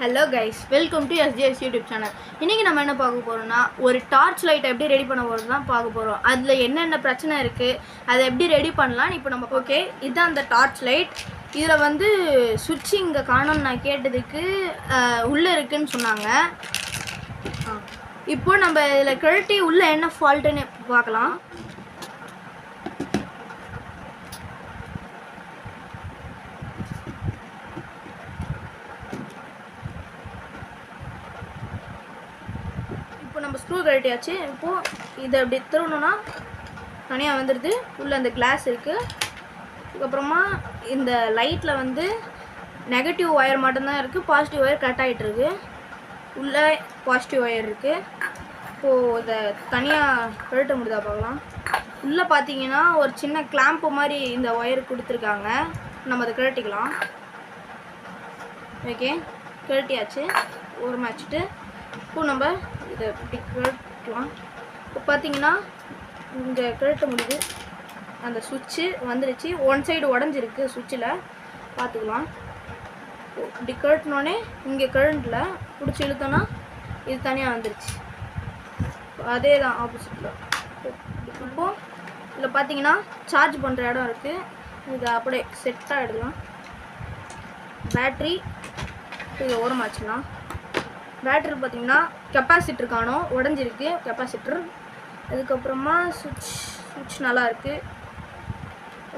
Hello guys, welcome to SGS YouTube channel. இன்றைக்கி நம்ம என்ன பார்க்க போகிறோம்னா, ஒரு டார்ச் லைட் எப்படி ரெடி பண்ண போகிறது தான் பார்க்க போகிறோம். அதில் என்னென்ன பிரச்சனை இருக்குது, அதை எப்படி ரெடி பண்ணலாம் இப்போ நம்ம. ஓகே, இதுதான் அந்த டார்ச் லைட். இதில் வந்து சுவிட்ச் இங்கே காணோன்னு நான் கேட்டதுக்கு உள்ளே இருக்குதுன்னு சொன்னாங்க. இப்போ நம்ம இதில் கழட்டி உள்ளே என்ன ஃபால்ட்டுன்னு பார்க்கலாம். இப்போ நம்ம ஸ்க்ரூ கழட்டியாச்சு. இப்போது இதை அப்படி திருவணும்னா தனியாக வந்துடுது. உள்ளே அந்த கிளாஸ் இருக்குது. அதுக்கப்புறமா இந்த லைட்டில் வந்து நெகட்டிவ் ஒயர் மட்டும்தான் இருக்குது, பாசிட்டிவ் ஒயர் கட் ஆகிட்டுருக்கு. உள்ளே பாசிட்டிவ் ஒயர் இருக்குது. இப்போது இதை தனியாக கழட்ட முடியுதா பார்க்கலாம். உள்ளே பார்த்தீங்கன்னா ஒரு சின்ன கிளாம்ப்பு மாதிரி இந்த ஒயர் கொடுத்துருக்காங்க. நம்ம அதை கழட்டிக்கலாம். ஓகே, கழட்டியாச்சு. ஓரமாக வச்சுட்டு இப்போ நம்ம இதை இப்படி கழட்டலாம். இப்போ பார்த்தீங்கன்னா இங்கே கழட்ட முடியுது. அந்த சுவிட்சு வந்துடுச்சு. ஒன் சைடு உடஞ்சிருக்கு. சுவிட்சில் பார்த்துக்கலாம். இப்படி கழட்டினோடனே இங்கே கழண்டில் பிடிச்சி இழுத்தோன்னா இது தனியாக வந்துடுச்சு. அதே தான் ஆப்போசிட்டில். இப்போது இதில் பார்த்தீங்கன்னா சார்ஜ் பண்ணுற இடம் இருக்குது. இதை அப்படியே செட்டாக எடுக்கலாம். பேட்ரி இதை ஓரமாச்சுக்கலாம். பேட்ரி பார்த்தீங்கன்னா கெப்பாசிட்டர் காணோம், உடஞ்சிருக்கு கெப்பாசிட்டர். அதுக்கப்புறமா சுவிட்ச் நல்லா இருக்குது.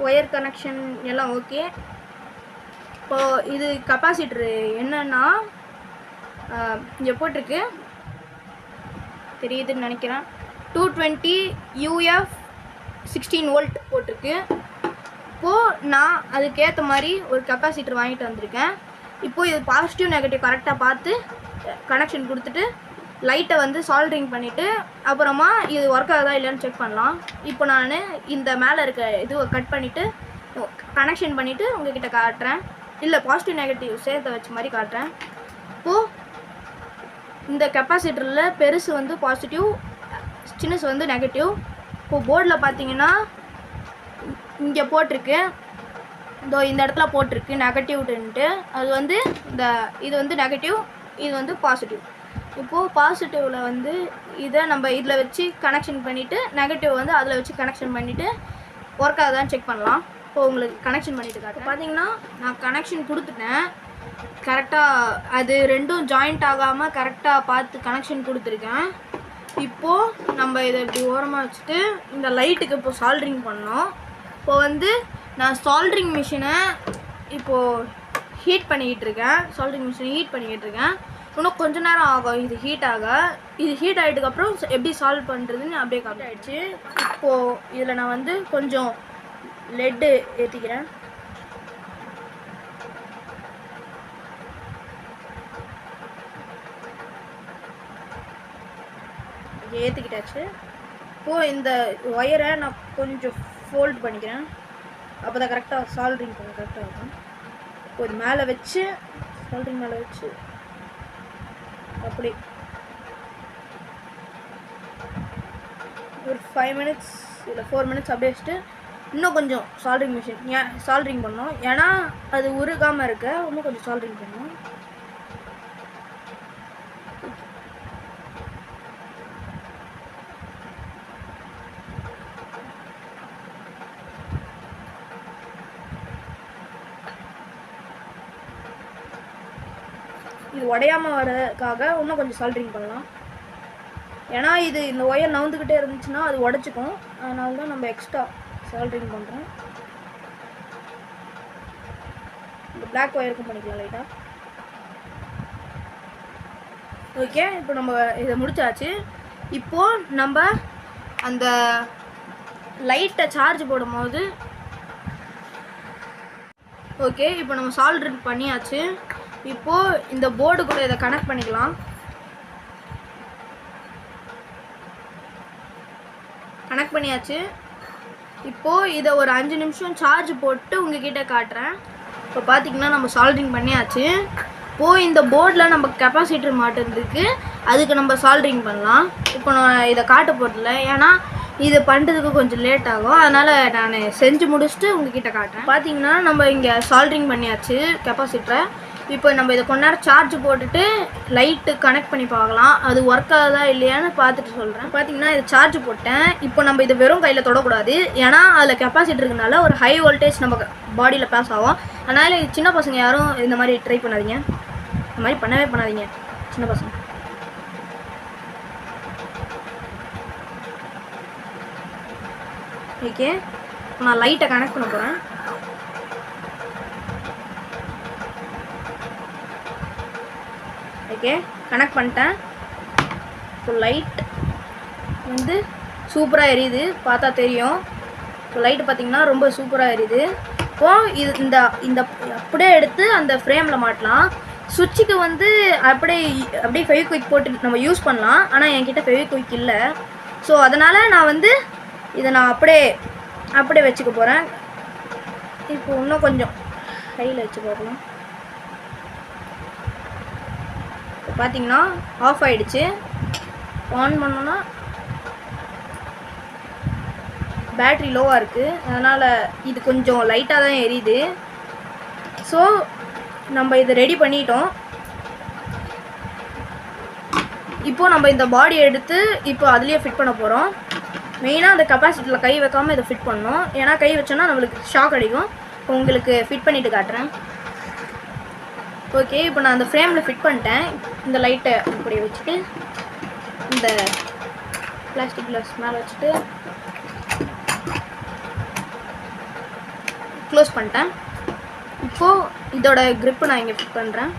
ஒயர் கனெக்ஷன் எல்லாம் ஓகே. இப்போது இது கெப்பாசிட்டரு என்னன்னா இங்கே போட்டிருக்கு, தெரியுதுன்னு நினைக்கிறேன். 220 UF 16 வோல்ட் போட்டிருக்கு. இப்போது நான் அதுக்கேற்ற மாதிரி ஒரு கெப்பாசிட்டர் வாங்கிட்டு வந்திருக்கேன். இப்போது இது பாசிட்டிவ் நெகட்டிவ் கரெக்டாக பார்த்து கனெக்ஷன் கொடுத்துட்டு லைட்டை வந்து சால்ட்ரிங் பண்ணிவிட்டு அப்புறமா இது ஒர்க் ஆகுதா இல்லைன்னு செக் பண்ணலாம். இப்போ நான் இந்த மேலே இருக்க இதுவை கட் பண்ணிவிட்டு கனெக்ஷன் பண்ணிவிட்டு உங்கள்கிட்ட காட்டுறேன். இல்லை, பாசிட்டிவ் நெகட்டிவ் சேர்த்து வச்ச மாதிரி காட்டுறேன். இப்போது இந்த கெப்பாசிட்டரில் பெருசு வந்து பாசிட்டிவ், சின்னசு வந்து நெகட்டிவ். இப்போது போர்டில் பார்த்தீங்கன்னா இங்கே போட்டிருக்கு, இந்த இடத்துல போட்டிருக்கு நெகட்டிவ்ன்ட்டு. அது வந்து இது வந்து நெகட்டிவ், இது வந்து பாசிட்டிவ். இப்போது பாசிட்டிவில் வந்து இதை நம்ம இதில் வச்சு கனெக்ஷன் பண்ணிவிட்டு நெகட்டிவ் வந்து அதில் வச்சு கனெக்ஷன் பண்ணிவிட்டு ஒர்க் ஆகுதான்னு செக் பண்ணலாம். இப்போது உங்களுக்கு கனெக்ஷன் பண்ணிவிட்டு காட்டுறேன். பார்த்தீங்கன்னா நான் கனெக்ஷன் கொடுத்துட்டேன். கரெக்டாக அது ரெண்டும் ஜாயிண்ட் ஆகாமல் கரெக்டாக பார்த்து கனெக்ஷன் கொடுத்துருக்கேன். இப்போது நம்ம இதை இப்படி ஓரமாக வச்சுட்டு இந்த லைட்டுக்கு இப்போ சால்ட்ரிங் பண்ணோம். இப்போது வந்து நான் சால்ட்ரிங் மிஷினை இப்போது ஹீட் பண்ணிக்கிட்டு இருக்கேன். சால்ட்ரிங் மிஷினை ஹீட் பண்ணிக்கிட்டு இருக்கேன். இன்னும் கொஞ்ச நேரம் ஆகும் இது ஹீட் ஆக. இது ஹீட் ஆகிட்டுக்கப்புறம் எப்படி சால்வ் பண்ணுறதுன்னு அப்படியே கரெக்ட் ஆகிடுச்சு. இப்போது இதில் நான் வந்து கொஞ்சம் லெட்டு ஏற்றிக்கிறேன். ஏற்றிக்கிட்டாச்சு. இப்போது இந்த ஒயரை நான் கொஞ்சம் ஃபோல்ட் பண்ணிக்கிறேன். அப்போ தான் கரெக்டாக சால்ட்ரிங் பண்ண கரெக்டாக இருக்கும். இப்போ இது மேலே வச்சு சால்ட்ரிங் மேலே வச்சு அப்படி ஒரு 5 மினிட்ஸ் இல்லை 4 மினிட்ஸ் அப்படியே வச்சுட்டு இன்னும் கொஞ்சம் சால்ட்ரிங் மிஷின் சால்ட்ரிங் பண்ணோம். ஏன்னா அது உருகாமல் இருக்க இன்னும் கொஞ்சம் சால்ட்ரிங் பண்ணோம். இது உடையாமல் வரதுக்காக இன்னும் கொஞ்சம் சால்ட்ரிங் பண்ணலாம். ஏன்னா இந்த ஒயர் நவுந்துக்கிட்டே இருந்துச்சுன்னா அது உடச்சிக்கும். அதனால தான் நம்ம எக்ஸ்ட்ரா சால்ட்ரிங் பண்ணுறோம். இந்த பிளாக் ஒயருக்கும் பண்ணிக்கலாம் லைட்டாக. ஓகே, இப்போ நம்ம இதை முடிச்சாச்சு. இப்போது நம்ம அந்த லைட்டை சார்ஜ் போடும்போது ஓகே, இப்போ நம்ம சால்ட்ரிங் பண்ணியாச்சு. இப்போது இந்த போர்டு கூட இதை கனெக்ட் பண்ணிக்கலாம். கனெக்ட் பண்ணியாச்சு. இப்போது இதை ஒரு 5 நிமிஷம் சார்ஜ் போட்டு உங்ககிட்ட காட்டுறேன். இப்போ பார்த்தீங்கன்னா நம்ம சால்ட்ரிங் பண்ணியாச்சு. இப்போது இந்த போர்டில் நம்ம கெப்பாசிட்டர் மாட்டுறதுக்கு அதுக்கு நம்ம சால்ட்ரிங் பண்ணலாம். இப்போ நான் இதை காட்ட போதில்லை, ஏன்னா இது பண்ணுறதுக்கு கொஞ்சம் லேட் ஆகும். அதனால் நான் செஞ்சு முடிச்சுட்டு உங்ககிட்ட காட்டுறேன். பார்த்தீங்கன்னா நம்ம இங்கே சால்ட்ரிங் பண்ணியாச்சு கெப்பாசிட்டரை. இப்போ நம்ம இதை கொஞ்ச நேரம் சார்ஜ் போட்டுட்டு லைட்டு கனெக்ட் பண்ணி பார்க்கலாம், அது ஒர்க் ஆகுதா இல்லையான்னு பார்த்துட்டு சொல்கிறேன். பார்த்தீங்கன்னா இது சார்ஜ் போட்டேன். இப்போ நம்ம இதை வெறும் கையில் தொடக்கூடாது, ஏன்னா அதில் கெப்பாசிட்டி இருக்கனால ஒரு ஹை வோல்டேஜ் நம்ம பாடியில் பாஸ் ஆகும். அதனால் சின்ன பசங்க யாரும் இந்த மாதிரி ட்ரை பண்ணாதீங்க, இந்த மாதிரி பண்ணவே பண்ணாதீங்க சின்ன பசங்க. ஓகே, நான் லைட்டை கனெக்ட் பண்ண போகிறேன். ஓகே, கனெக்ட் பண்ணிட்டேன். ஸோ லைட் வந்து சூப்பராக எரியுது, பார்த்தா தெரியும். ஸோ லைட்டு பார்த்திங்கன்னா ரொம்ப சூப்பராக எரியுது. இப்போது இது இந்த இந்த அப்படியே எடுத்து அந்த ஃப்ரேமில் மாட்டலாம். சுவிட்சுக்கு வந்து அப்படியே ஃபெவிக்விக் போட்டு நம்ம யூஸ் பண்ணலாம், ஆனால் என்கிட்ட ஃபெவிக்விக் இல்லை. ஸோ அதனால் நான் வந்து இதை நான் அப்படியே வச்சுக்க போகிறேன். இப்போ இன்னும் கொஞ்சம் கையில் வச்சு பார்க்கலாம். இப்போ பார்த்தீங்கன்னா ஆஃப் ஆகிடுச்சு. ஆன் பண்ணோன்னா பேட்ரி லோவாக இருக்குது, அதனால் இது கொஞ்சம் லைட்டாக தான் எரியுது. ஸோ நம்ம இதை ரெடி பண்ணிட்டோம். இப்போது நம்ம இந்த பாடி எடுத்து இப்போ அதுலேயே ஃபிட் பண்ண போகிறோம். மெயினாக அந்த கெப்பாசிட்டியில் கை வைக்காமல் இதை ஃபிட் பண்ணணும், ஏன்னா கை வச்சோன்னா நம்மளுக்கு ஷாக் அடிக்கும். உங்களுக்கு ஃபிட் பண்ணிவிட்டு காட்டுறேன். ஓகே, இப்போ நான் அந்த ஃப்ரேமில் ஃபிட் பண்ணிட்டேன். இந்த லைட்டை இப்படி வச்சுட்டு இந்த பிளாஸ்டிக் கிளாஸ் மேலே வச்சுட்டு க்ளோஸ் பண்ணிட்டேன். இப்போது இதோட க்ரிப்பு நான் இங்கே ஃபிட் பண்ணுறேன்.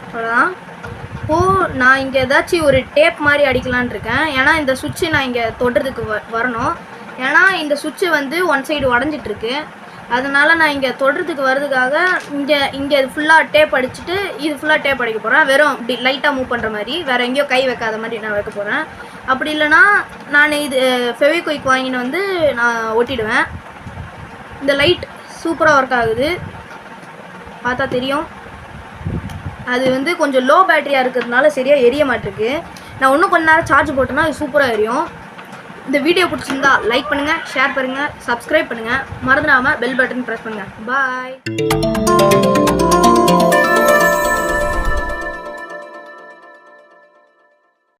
அவ்வளோதான். இப்போது நான் இங்கே ஏதாச்சும் ஒரு டேப் மாதிரி அடிக்கலான் இருக்கேன், ஏன்னா இந்த சுவிட்சு நான் இங்கே தொடுறதுக்கு வரணும். ஏன்னா இந்த சுவிட்சு வந்து ஒன் சைடு உடஞ்சிட்ருக்கு, அதனால் நான் இங்கே தொடுறதுக்கு வர்றதுக்காக இங்கே இது ஃபுல்லாக டேப் அடிச்சுட்டு இது ஃபுல்லாக டேப் அடிக்க போகிறேன். வெறும் இப்படி லைட்டாக மூவ் பண்ணுற மாதிரி, வேறு எங்கேயோ கை வைக்காத மாதிரி நான் வைக்க போகிறேன். அப்படி இல்லைனா நான் இது ஃபெவிக்விக் வாங்கின்னு வந்து நான் ஒட்டிடுவேன். இந்த லைட் சூப்பராக ஒர்க் ஆகுது, பார்த்தா தெரியும். அது வந்து கொஞ்சம் லோ பேட்டரியாக இருக்கிறதுனால சரியாக எரிய மாட்டிருக்கு. நான் இன்னும் கொஞ்ச நேரம் சார்ஜ் போட்டேன்னா அது சூப்பராக எரியும். இந்த வீடியோ பிடிச்சிருந்தா லைக் பண்ணுங்கள், ஷேர் பண்ணுங்கள், சப்ஸ்கிரைப் பண்ணுங்கள், மறந்துடாமல் பெல் பட்டன் ப்ரெஸ் பண்ணுங்கள். பாய்.